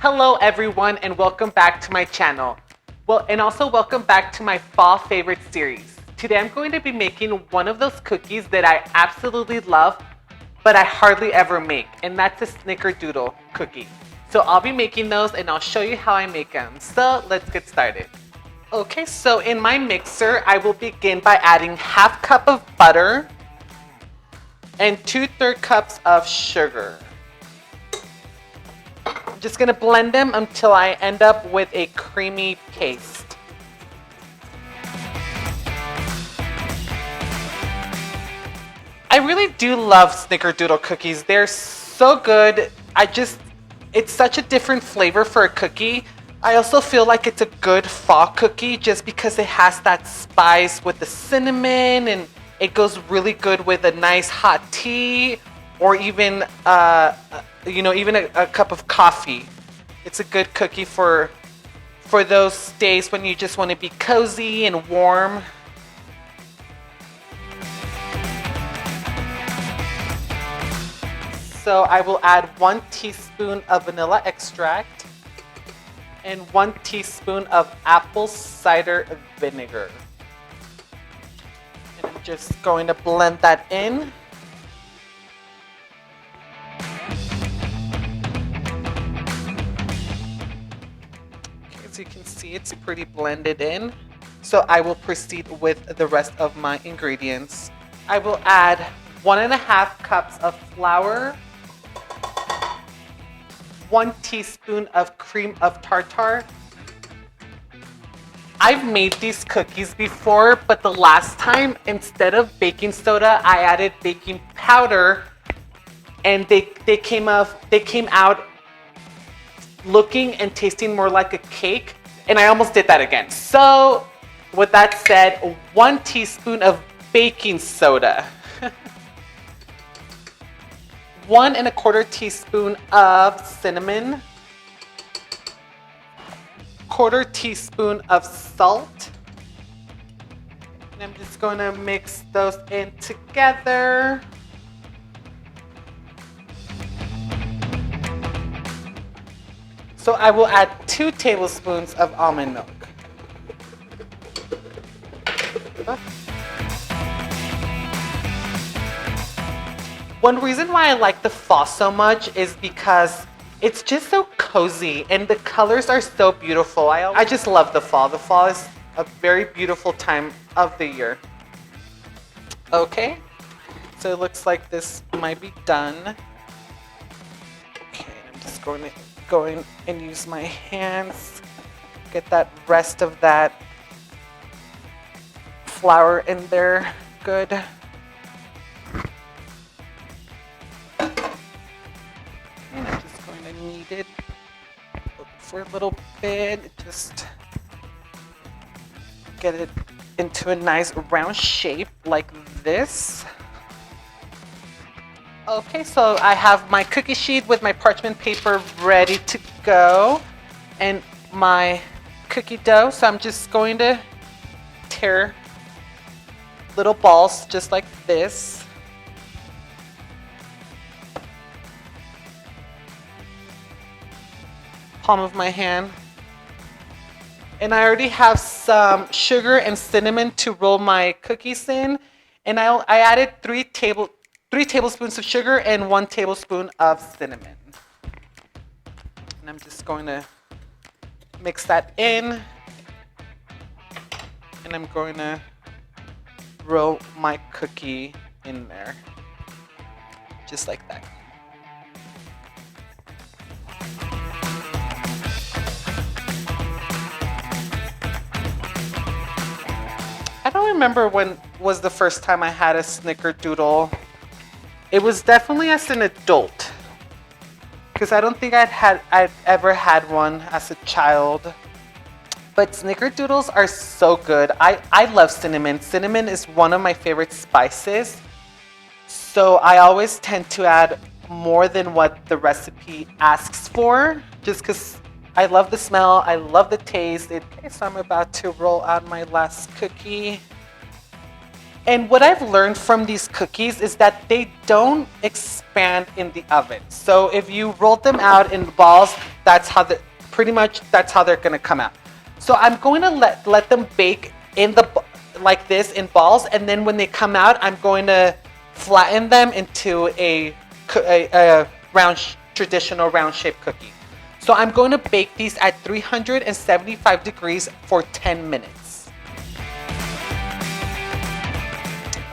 Hello everyone and welcome back to my channel. And also welcome back to my fall favorite series. Today I'm going to be making one of those cookies that I absolutely love, but I hardly ever make, and that's a Snickerdoodle cookie. So I'll be making those and I'll show you how I make them. So let's get started. Okay, so in my mixer, I will begin by adding half cup of butter and 2/3 cups of sugar. I'm just gonna blend them until I end up with a creamy paste. I really do love Snickerdoodle cookies. They're so good. It's such a different flavor for a cookie. I also feel like it's a good fall cookie just because it has that spice with the cinnamon, and it goes really good with a nice hot tea or even even a cup of coffee. It's a good cookie for those days when you just want to be cozy and warm. So I will add 1 teaspoon of vanilla extract and 1 teaspoon of apple cider vinegar. And I'm just going to blend that in. As you can see, it's pretty blended in. So I will proceed with the rest of my ingredients. I will add 1.5 cups of flour, 1 teaspoon of cream of tartar. I've made these cookies before, but the last time, instead of baking soda, I added baking powder, and they came out looking and tasting more like a cake, and I almost did that again. So with that said, 1 teaspoon of baking soda, 1.25 teaspoon of cinnamon, 1/4 teaspoon of salt, and I'm just going to mix those in together. So I will add 2 tablespoons of almond milk. One reason why I like the fall so much is because it's just so cozy and the colors are so beautiful. I just love the fall. The fall is a very beautiful time of the year. Okay, so it looks like this might be done. Okay, I'm just going to go in and use my hands, get that rest of that flour in there good. And I'm just going to knead it for a little bit, just get it into a nice round shape like this. Okay, so I have my cookie sheet with my parchment paper ready to go and my cookie dough. So I'm just going to tear little balls just like this. Palm of my hand. And I already have some sugar and cinnamon to roll my cookies in. And I added 3 tablespoons of sugar and 1 tablespoon of cinnamon. And I'm just going to mix that in. And I'm going to roll my cookie in there. Just like that. I don't remember when was the first time I had a Snickerdoodle. It was definitely as an adult, because I don't think I'd ever had one as a child. But Snickerdoodles are so good. I love cinnamon. Cinnamon is one of my favorite spices. So I always tend to add more than what the recipe asks for, just because I love the smell, I love the taste. Okay, so I'm about to roll out my last cookie. And what I've learned from these cookies is that they don't expand in the oven. So if you roll them out in balls, that's how pretty much that's how they're gonna come out. So I'm going to let them bake in the like this in balls, and then when they come out, I'm going to flatten them into a traditional round shaped cookie. So I'm going to bake these at 375 degrees for 10 minutes.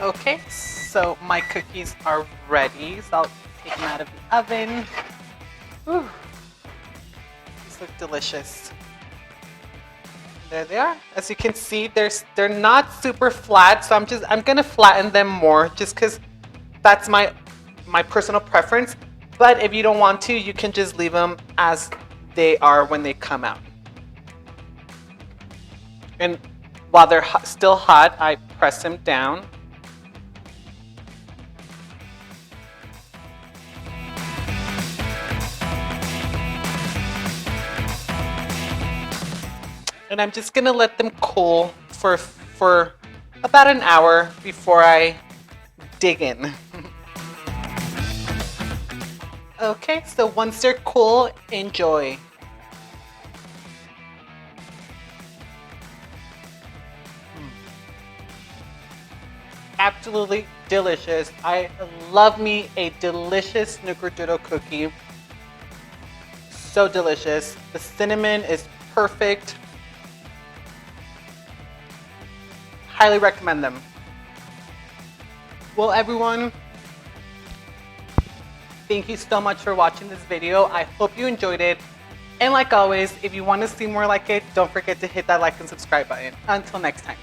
Okay, so my cookies are ready. So I'll take them out of the oven. Whew. These look delicious. There they are. As you can see, they're not super flat, so I'm gonna flatten them more just because that's my personal preference. But if you don't want to, you can just leave them as they are when they come out. And while they're still hot, I press them down. And I'm just gonna let them cool for about an hour before I dig in. Okay, so once they're cool, enjoy. Absolutely delicious. I love me a delicious Snickerdoodle cookie. So delicious. The cinnamon is perfect. Highly recommend them. Well, everyone, thank you so much for watching this video. I hope you enjoyed it. And like always, if you want to see more like it, don't forget to hit that like and subscribe button. Until next time.